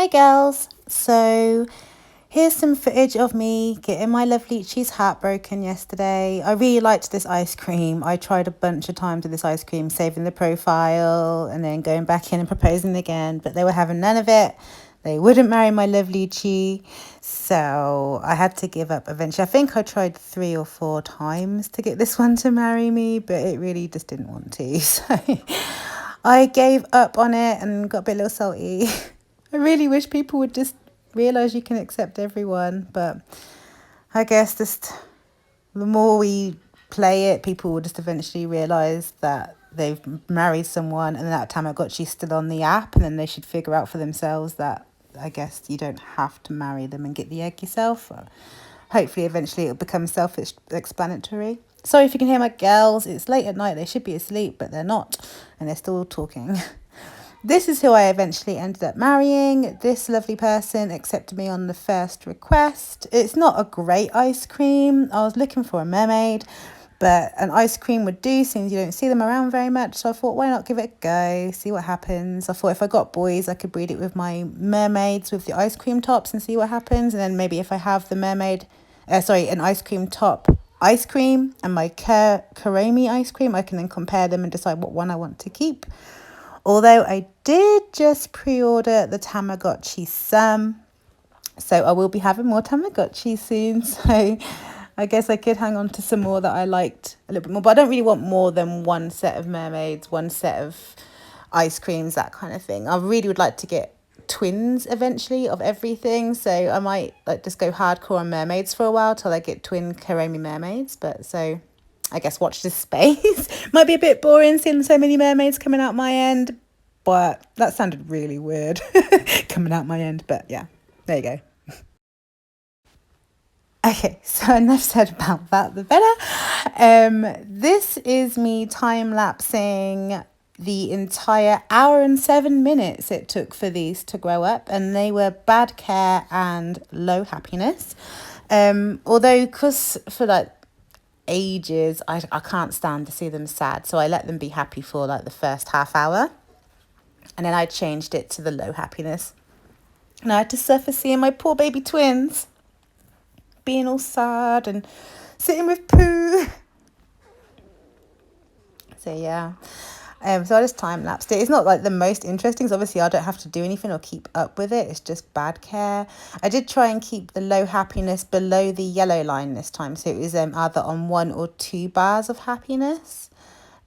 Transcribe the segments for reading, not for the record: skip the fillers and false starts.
Hi girls, so here's some footage of me getting my lovely cheese hat broken yesterday. I really liked this ice cream. I tried a bunch of times with this ice cream, saving the profile and then going back in and proposing again, but they were having none of it. They wouldn't marry my lovely Chi, so I had to give up eventually. I think I tried 3 or 4 times to get this one to marry me, but it really just didn't want to. So I gave up on it and got a bit little salty. I really wish people would just realise you can accept everyone, but I guess just the more we play it, people will just eventually realise that they've married someone and that Tamagotchi's still on the app, and then they should figure out for themselves that I guess you don't have to marry them and get the egg yourself. Hopefully, eventually it'll become self-explanatory. Sorry if you can hear my girls. It's late at night. They should be asleep, but they're not, and they're still talking. This is who I eventually ended up marrying. This lovely person accepted me on the first request. It's not a great ice cream. I was looking for a mermaid, but an ice cream would do since you don't see them around very much. So I thought, why not give it a go, see what happens. I thought if I got boys, I could breed it with my mermaids with the ice cream tops and see what happens. And then maybe if I have the an ice cream top ice cream and my Kurmer ice cream, I can then compare them and decide what one I want to keep. Although I did just pre-order the Tamagotchi some, so I will be having more Tamagotchi soon. So I guess I could hang on to some more that I liked a little bit more. But I don't really want more than one set of mermaids, one set of ice creams, that kind of thing. I really would like to get twins eventually of everything. So I might just go hardcore on mermaids for a while till I get twin Kurmer mermaids. But so I guess watch this space. Might be a bit boring seeing so many mermaids coming out my end, but that sounded really weird. Coming out my end, but yeah, there you go. Okay, so enough said about that, the better. This is me time-lapsing the entire hour and 7 minutes it took for these to grow up, and they were bad care and low happiness. Although, because for ages, I can't stand to see them sad, so I let them be happy for the first half hour, and then I changed it to the low happiness, and I had to suffer seeing my poor baby twins being all sad and sitting with poo. So yeah, so I just time-lapsed it. It's not the most interesting, because obviously I don't have to do anything or keep up with it. It's just bad care. I did try and keep the low happiness below the yellow line this time, so it was either on 1 or 2 bars of happiness.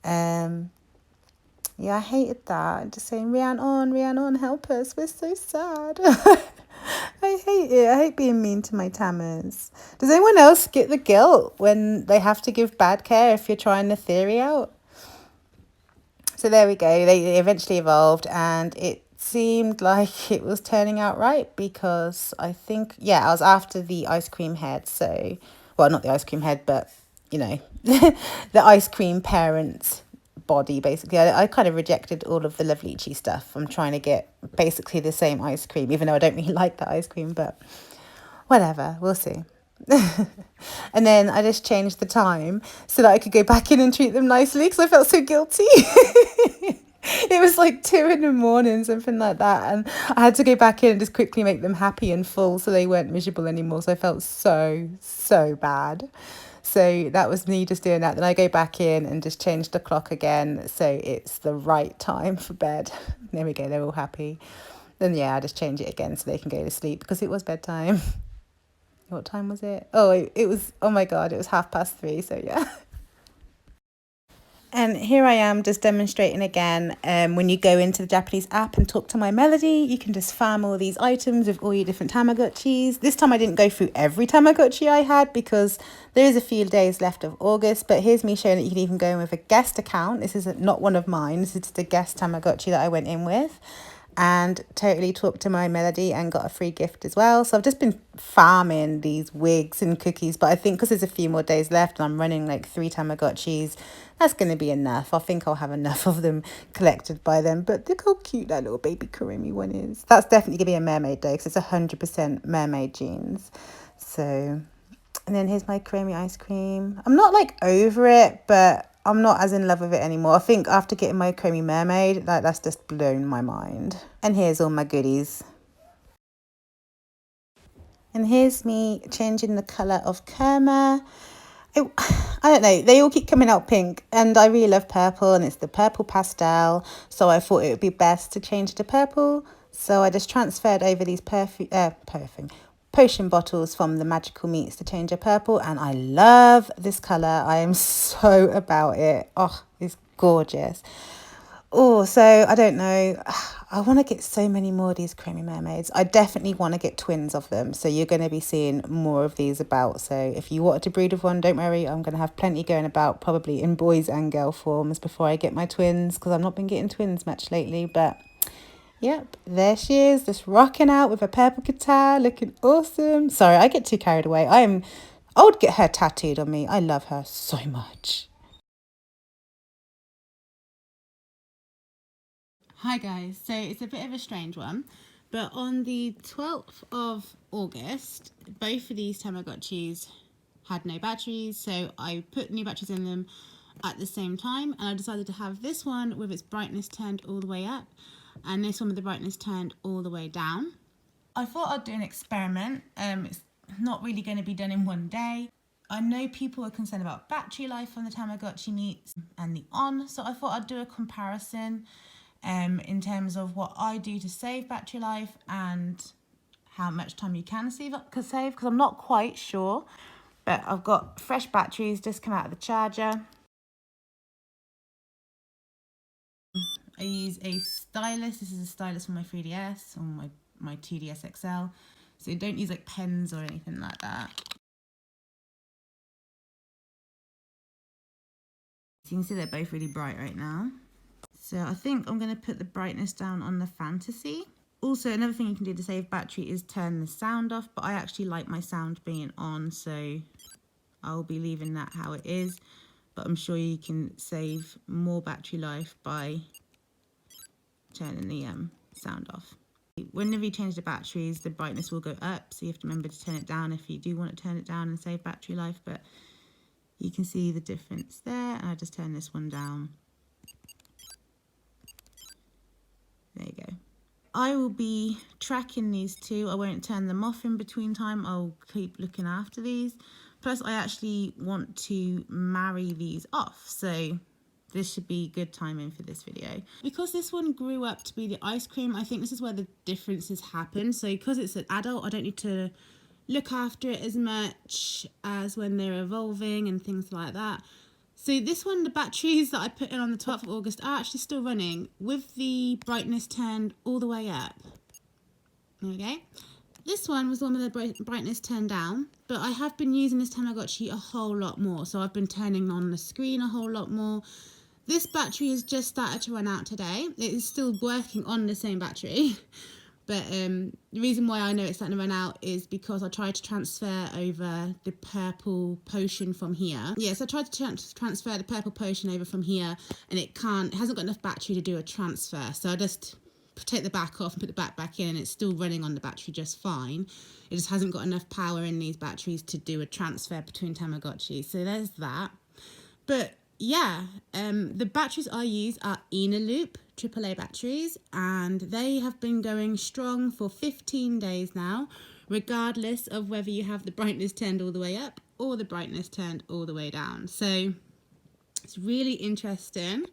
Yeah, I hated that. Just saying, Rhiannon, help us. We're so sad. I hate it. I hate being mean to my Tamas. Does anyone else get the guilt when they have to give bad care if you're trying the theory out? So there we go. They eventually evolved, and it seemed like it was turning out right, because I think, I was after the ice cream head. So, well, not the ice cream head, but, the ice cream parent body, basically. I kind of rejected all of the lovely cheese stuff. I'm trying to get basically the same ice cream, even though I don't really like the ice cream, but whatever, we'll see. And then I just changed the time so that I could go back in and treat them nicely, because I felt so guilty. It was 2 in the morning, something like that, and I had to go back in and just quickly make them happy and full so they weren't miserable anymore. So I felt so bad. So that was me just doing that. Then I go back in and just change the clock again so it's the right time for bed. There we go, they're all happy. Then I just change it again so they can go to sleep, because it was bedtime. What time was it? Oh, it was, oh my God, it was 3:30, so yeah. And here I am just demonstrating again. When you go into the Japanese app and talk to my melody, you can just farm all these items with all your different Tamagotchis. This time I didn't go through every Tamagotchi I had, because there is a few days left of August. But here's me showing that you can even go in with a guest account. This is not one of mine. This is just a guest Tamagotchi that I went in with, and totally talked to my melody and got a free gift as well. So I've just been farming these wigs and cookies, but I think because there's a few more days left and I'm running 3 Tamagotchis, that's going to be enough. I think I'll have enough of them collected by then. But look how cute that little baby Kurumi one is. That's definitely going to be a mermaid though, because it's 100% mermaid genes. So, and then here's my Kurumi ice cream. I'm not over it, but I'm not as in love with it anymore. I think after getting my Kurumi mermaid, that's just blown my mind. And here's all my goodies. And here's me changing the colour of Kurmer. I don't know, they all keep coming out pink and I really love purple and it's the purple pastel, so I thought it would be best to change to purple. So I just transferred over these potion bottles from the Magical Meats to change to purple, and I love this colour. I am so about it. Oh, it's gorgeous. Oh, so I don't know. I want to get so many more of these creamy mermaids. I definitely want to get twins of them. So you're going to be seeing more of these about. So if you wanted to breed with one, don't worry. I'm going to have plenty going about, probably in boys and girl forms before I get my twins, because I've not been getting twins much lately. But yep, there she is, just rocking out with a purple guitar, looking awesome. Sorry, I get too carried away. I would get her tattooed on me. I love her so much. Hi guys, so it's a bit of a strange one, but on the 12th of August, both of these Tamagotchis had no batteries, so I put new batteries in them at the same time, and I decided to have this one with its brightness turned all the way up, and this one with the brightness turned all the way down. I thought I'd do an experiment. It's not really going to be done in one day. I know people are concerned about battery life on the Tamagotchi meats and the on, so I thought I'd do a comparison in terms of what I do to save battery life and how much time you can save, because I'm not quite sure. But I've got fresh batteries just come out of the charger. I use a stylus. This is a stylus from my 3DS or my 2DS XL. So don't use like pens or anything like that. So you can see they're both really bright right now. So I think I'm going to put the brightness down on the Fantasy. Also, another thing you can do to save battery is turn the sound off, but I actually like my sound being on, so I'll be leaving that how it is. But I'm sure you can save more battery life by turning the sound off. Whenever you change the batteries, the brightness will go up, so you have to remember to turn it down if you do want to turn it down and save battery life. But you can see the difference there, and I just turn this one down. There you go. I will be tracking these two. I won't turn them off in between time. I'll keep looking after these. Plus, I actually want to marry these off. So this should be good timing for this video. Because this one grew up to be the ice cream, I think this is where the differences happen. So because it's an adult, I don't need to look after it as much as when they're evolving and things like that. So this one, the batteries that I put in on the 12th of August are actually still running with the brightness turned all the way up. Okay. This one was the one with the brightness turned down, but I have been using this Tamagotchi a whole lot more. So I've been turning on the screen a whole lot more. This battery has just started to run out today. It is still working on the same battery. But the reason why I know it's starting to run out is because I tried to transfer over the purple potion from here. Yes, I tried to transfer the purple potion over from here, and it hasn't got enough battery to do a transfer. So I just take the back off and put the back in, and it's still running on the battery just fine. It just hasn't got enough power in these batteries to do a transfer between Tamagotchi. So there's that. But yeah, the batteries I use are Eneloop AAA batteries, and they have been going strong for 15 days now, regardless of whether you have the brightness turned all the way up or the brightness turned all the way down. So it's really interesting.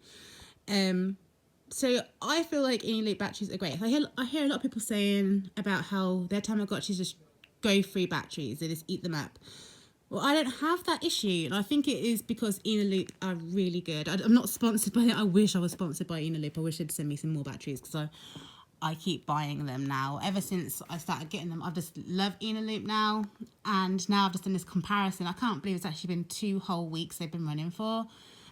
So I feel like Eneloop batteries are great. I hear a lot of people saying about how their Tamagotchis just go through batteries, they just eat them up. Well, I don't have that issue, and I think it is because Eneloop are really good. I'm not sponsored by it. I wish I was sponsored by Eneloop. I wish they'd send me some more batteries, because I keep buying them now. Ever since I started getting them, I've just loved Eneloop now, and now I've just done this comparison. I can't believe it's actually been 2 whole weeks they've been running for,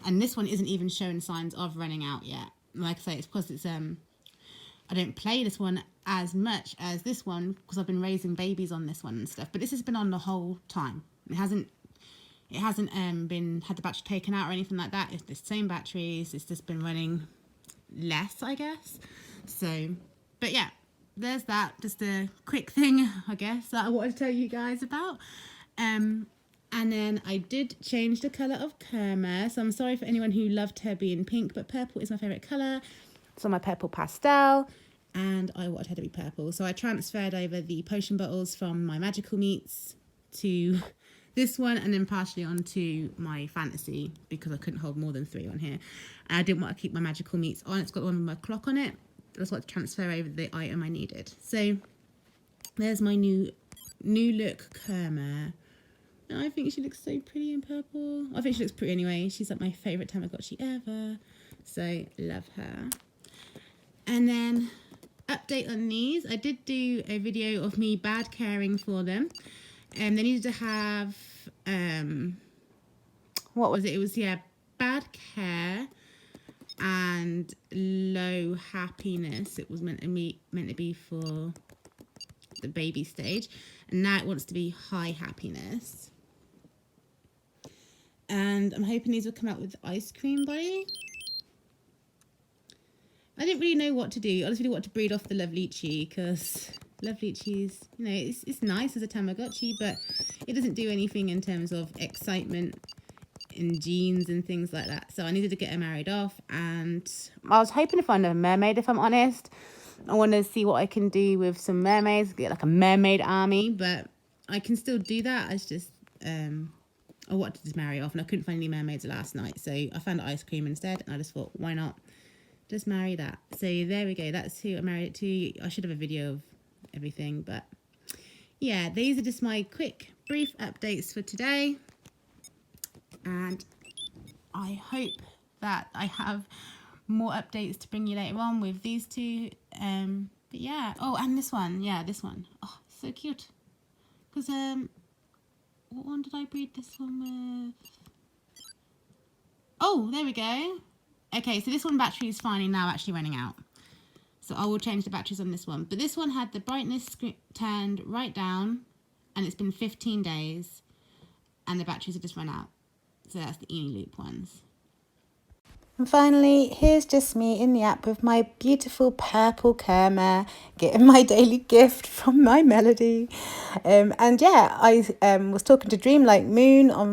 and this one isn't even showing signs of running out yet. Like I say, it's because it's I don't play this one as much as this one because I've been raising babies on this one and stuff. But this has been on the whole time. It hasn't been had the battery taken out or anything like that. It's the same batteries. It's just been running less, I guess. So, but yeah, there's that. Just a quick thing, I guess, that I wanted to tell you guys about. And then I did change the colour of Kurmer. So I'm sorry for anyone who loved her being pink, but purple is my favourite colour. It's on my purple pastel. and I wanted her to be purple. So I transferred over the potion bottles from my magical meets to this one, and then partially onto my fantasy because I couldn't hold more than 3 on here. And I didn't want to keep my magical meets on. It's got the one with my clock on it. I just want to transfer over the item I needed. So there's my new look Kurmer. I think she looks so pretty in purple. I think she looks pretty anyway. She's like my favourite Tamagotchi ever. So love her. And then update on these. I did do a video of me bad caring for them. They needed to have what was it? It was, yeah, bad care and low happiness. It was meant to be for the baby stage, and now it wants to be high happiness. And I'm hoping these will come out with the ice cream body. I didn't really know what to do. I just really want to breed off the Lovelychi because Lovelychi's, you know, it's nice as a Tamagotchi, but it doesn't do anything in terms of excitement in genes and things like that. So I needed to get her married off, and I was hoping to find a mermaid, if I'm honest. I want to see what I can do with some mermaids, get like a mermaid army, but I can still do that. It's just I wanted to just marry off, and I couldn't find any mermaids last night, so I found ice cream instead, and I just thought, why not just marry that? So there we go, that's who I married it to. I should have a video of everything, but yeah, these are just my quick brief updates for today, and I hope that I have more updates to bring you later on with these two. But yeah, oh, and this one, yeah, this one, oh, so cute, because what one did I breed this one with? Oh, there we go. Okay, so this one battery is finally now actually running out, so I will change the batteries on this one. But this one had the brightness turned right down, and it's been 15 days, and the batteries have just run out. So that's the Eni Loop ones. And finally, here's just me in the app with my beautiful purple Kurmer, getting my daily gift from my Melody. And yeah, I was talking to dreamlikemoon on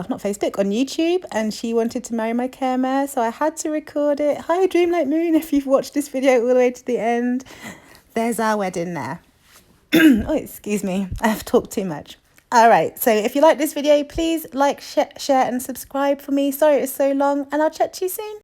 not Facebook, on YouTube, and she wanted to marry my Kurmer, so I had to record it. Hi dreamlikemoon, if you've watched this video all the way to the end. There's our wedding there. Oh, excuse me, I've talked too much. All right, so if you like this video, please like, share and subscribe for me. Sorry it's so long, and I'll chat to you soon.